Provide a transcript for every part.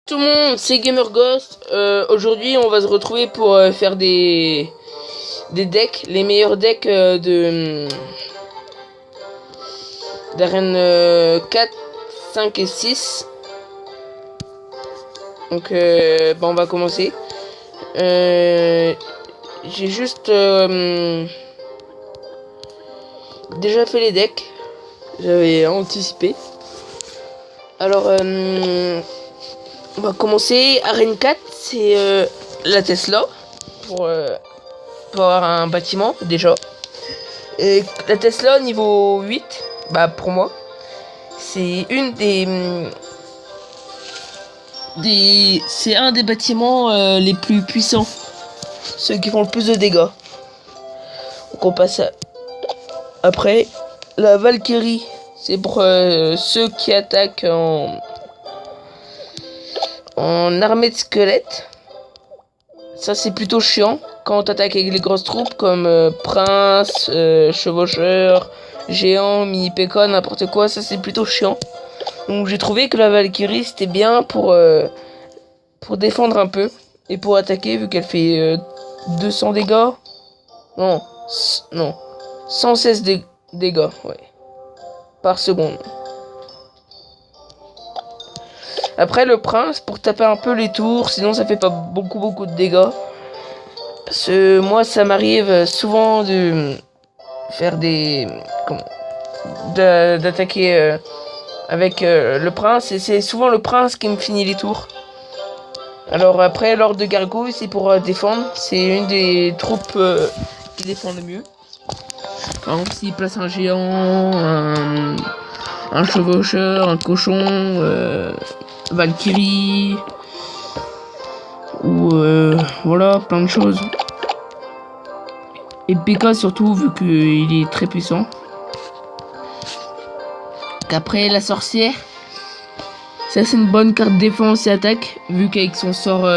Tout le monde, c'est Gamer Ghost. Aujourd'hui, on va se retrouver pour faire des decks, les meilleurs decks d'arène 4, 5 et 6. Donc, on va commencer. J'ai juste déjà fait les decks. J'avais anticipé. Alors, on va commencer. Arène 4, c'est la Tesla pour avoir un bâtiment déjà. Et la Tesla niveau 8, pour moi, c'est une c'est un des bâtiments les plus puissants, ceux qui font le plus de dégâts. Donc on passe après la Valkyrie, c'est pour ceux qui attaquent en armée de squelettes. Ça c'est plutôt chiant quand on attaque avec les grosses troupes comme Prince, Chevaucheur, Géant, Mini P.E.K.K.A, n'importe quoi. Ça c'est plutôt chiant. Donc j'ai trouvé que la Valkyrie c'était bien pour défendre un peu et pour attaquer, vu qu'elle fait 200 dégâts. Non, 116 dégâts, ouais, par seconde. Après le prince pour taper un peu les tours, sinon ça fait pas beaucoup de dégâts. Moi ça m'arrive souvent de faire d'attaquer avec le prince, et c'est souvent le prince qui me finit les tours. Alors après l'ordre de gargouille, c'est pour défendre, c'est une des troupes qui défend le mieux. Par exemple s'il place un géant, un chevaucheur, un cochon, Valkyrie, ou voilà, plein de choses. Et P.E.K.K.A surtout, vu qu'il est très puissant. Qu'après la sorcière, ça c'est une bonne carte défense et attaque, vu qu'avec son sort,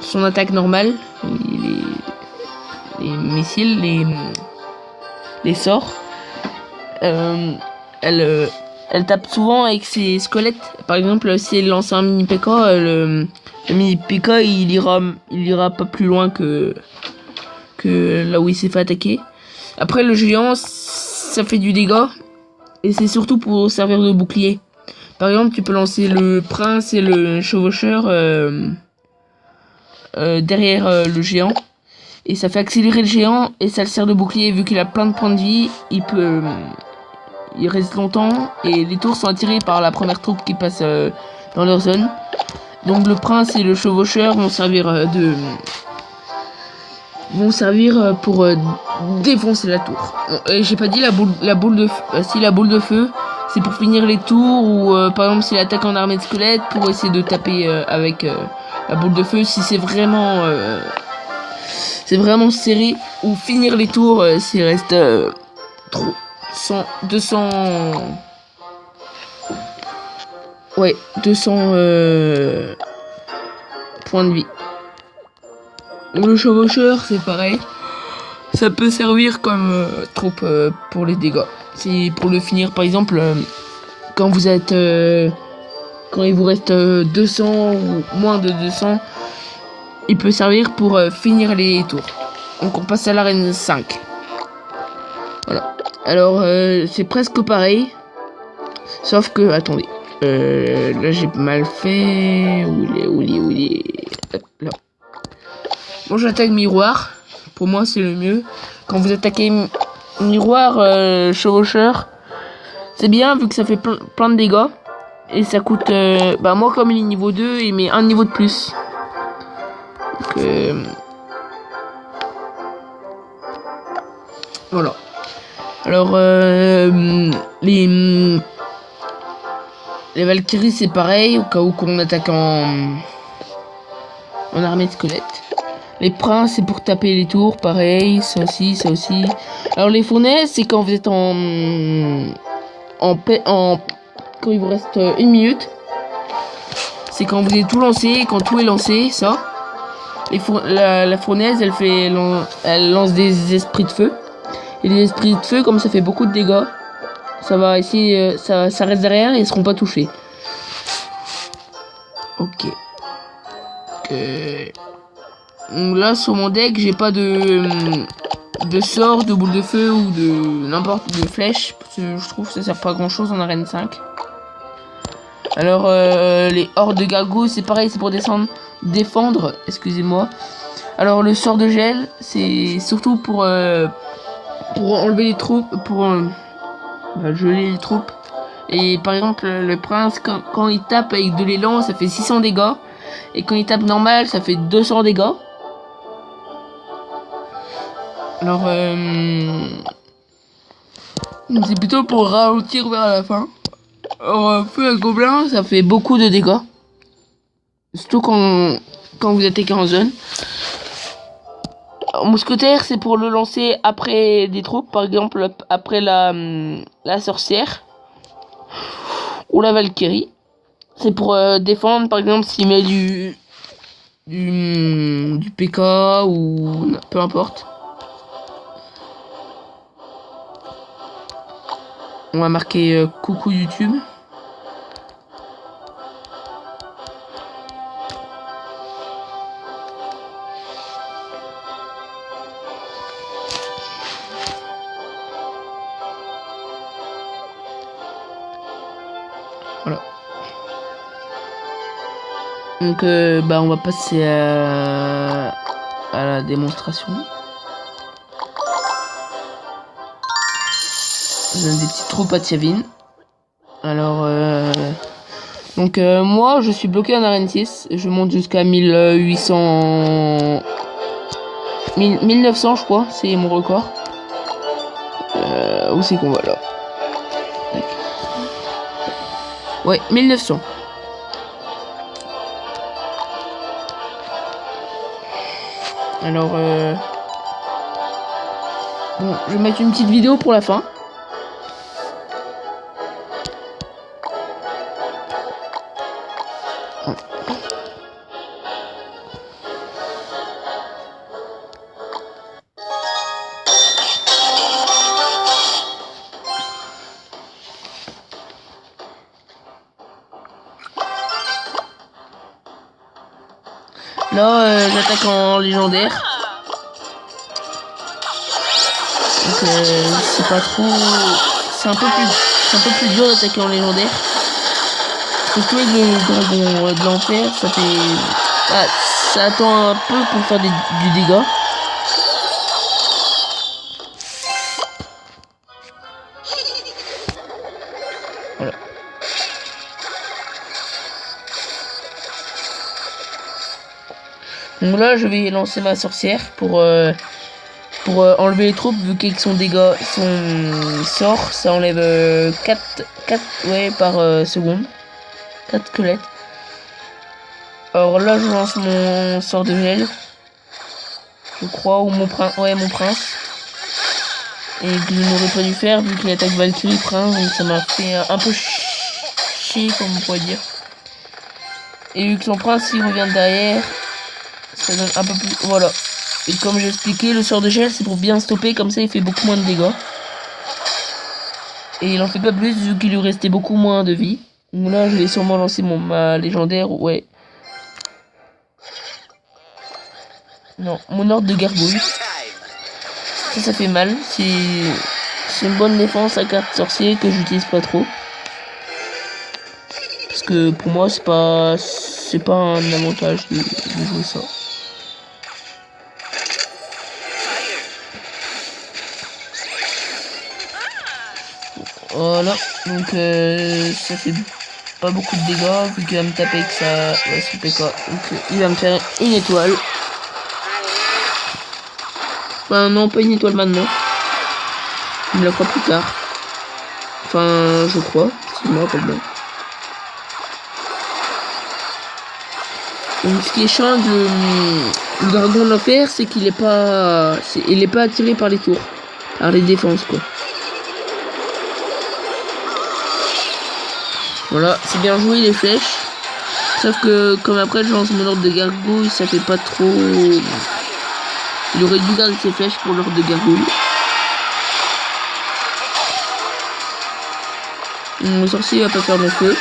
son attaque normale, les missiles, les sorts, elle tape souvent avec ses squelettes. Par exemple, si elle lance un mini P.E.K.K.A, le mini P.E.K.K.A il ira pas plus loin que là où il s'est fait attaquer. Après le géant, ça fait du dégât, et c'est surtout pour servir de bouclier. Par exemple, tu peux lancer le prince et le chevaucheur derrière le géant, et ça fait accélérer le géant, et ça le sert de bouclier. Vu qu'il a plein de points de vie, il reste longtemps, et les tours sont attirés par la première troupe qui passe dans leur zone. Donc le prince et le chevaucheur vont servir pour défoncer la tour. J'ai pas dit la boule de feu. Si, la boule de feu, c'est pour finir les tours, ou par exemple s'il attaque en armée de squelettes, pour essayer de taper avec la boule de feu. Si c'est vraiment serré, ou finir les tours s'il reste 200 points de vie. Le chevaucheur, c'est pareil. Ça peut servir comme troupe pour les dégâts. C'est pour le finir, par exemple, quand il vous reste 200 ou moins de 200, il peut servir pour finir les tours. Donc on passe à l'arène 5. Voilà. Alors c'est presque pareil, sauf que, attendez, là j'ai mal fait. Où il est là. Bon, j'attaque miroir. Pour moi, c'est le mieux. Quand vous attaquez miroir, chevaucheur, c'est bien, vu que ça fait plein de dégâts. Et ça coûte... moi, comme il est niveau 2, il met un niveau de plus. Donc, voilà. Alors, les Valkyries, c'est pareil, au cas où qu'on attaque en armée de squelettes. Les princes, c'est pour taper les tours, pareil, ça aussi. Alors les fournaises, c'est quand vous êtes quand il vous reste 1 minute. C'est quand vous avez tout lancé, quand tout est lancé, ça. La fournaise, elle lance des esprits de feu. Et les esprits de feu, comme ça fait beaucoup de dégâts, ça va essayer, ça reste derrière et ils seront pas touchés. Ok. Là sur mon deck j'ai pas de sort, de boule de feu ou de n'importe de flèche. Parce que je trouve que ça sert pas à grand chose en arène 5. Alors les hordes de gargouilles c'est pareil, c'est pour défendre, excusez-moi. Alors le sort de gel c'est surtout pour enlever les troupes, pour geler les troupes. Et par exemple le prince quand il tape avec de l'élan ça fait 600 dégâts. Et quand il tape normal ça fait 200 dégâts. Alors c'est plutôt pour ralentir vers la fin. Alors feu à gobelin ça fait beaucoup de dégâts. Surtout quand vous attaquez en zone. Mousquetaire c'est pour le lancer après des troupes. Par exemple après la sorcière. Ou la Valkyrie. C'est pour défendre par exemple s'il met du PK ou peu importe. On va marquer coucou YouTube. Voilà. Donc on va passer à la démonstration. Je donne des petites troupes à Tiavin. Alors donc moi je suis bloqué en arène 6. Je monte jusqu'à 1800 1900 je crois, c'est mon record. Où c'est qu'on va là? Ouais, 1900. Alors bon, je vais mettre une petite vidéo pour la fin. Là, j'attaque en légendaire. Donc, c'est pas trop. C'est un peu plus dur d'attaquer en légendaire. Surtout avec le dragon de l'enfer, ça fait. Ah, ça attend un peu pour faire du dégât. Voilà. Donc là, je vais lancer ma sorcière pour enlever les troupes, vu qu'avec son dégât, son sort, ça enlève 4 par seconde. 4 squelettes. Alors là, je lance mon sort de gel. Je crois, ou mon prince. Ouais, mon prince. Et que je n'aurais pas dû faire, vu qu'il attaque Valkyrie prince, donc ça m'a fait un peu chier, comme on pourrait dire. Et vu que son prince, il revient derrière, ça donne un peu plus. Voilà. Et comme j'ai expliqué, le sort de gel, c'est pour bien stopper, comme ça il fait beaucoup moins de dégâts. Et il en fait pas plus, vu qu'il lui restait beaucoup moins de vie. Donc là, je vais sûrement lancer ma légendaire, ouais. Non, mon ordre de gargouille. Ça fait mal. C'est une bonne défense à carte sorcier que j'utilise pas trop. Parce que pour moi, c'est pas un avantage de jouer ça. Voilà, donc ça fait pas beaucoup de dégâts vu qu'il va me taper avec ça. Ouais, son PK. Donc il va me faire une étoile. Enfin non, pas une étoile maintenant. Il me la fera plus tard. Enfin, je crois, si je me rappelle bien. Donc ce qui est chiant avec le dragon de l'enfer, c'est qu'il est pas attiré par les tours, par les défenses quoi. Voilà, c'est bien joué les flèches. Sauf que comme après je lance mon ordre de gargouille, ça fait pas trop. Il aurait dû garder ses flèches pour l'ordre de gargouille. Mon sorcier va pas faire mon feu.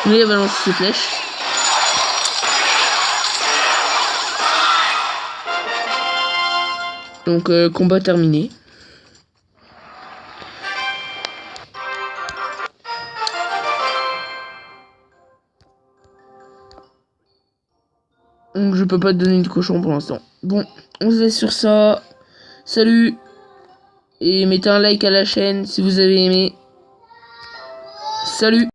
Lui, il va lancer ses flèches. Donc, combat terminé. Donc, je peux pas te donner de cochon pour l'instant. Bon, on se laisse sur ça. Salut! Et mettez un like à la chaîne si vous avez aimé. Salut!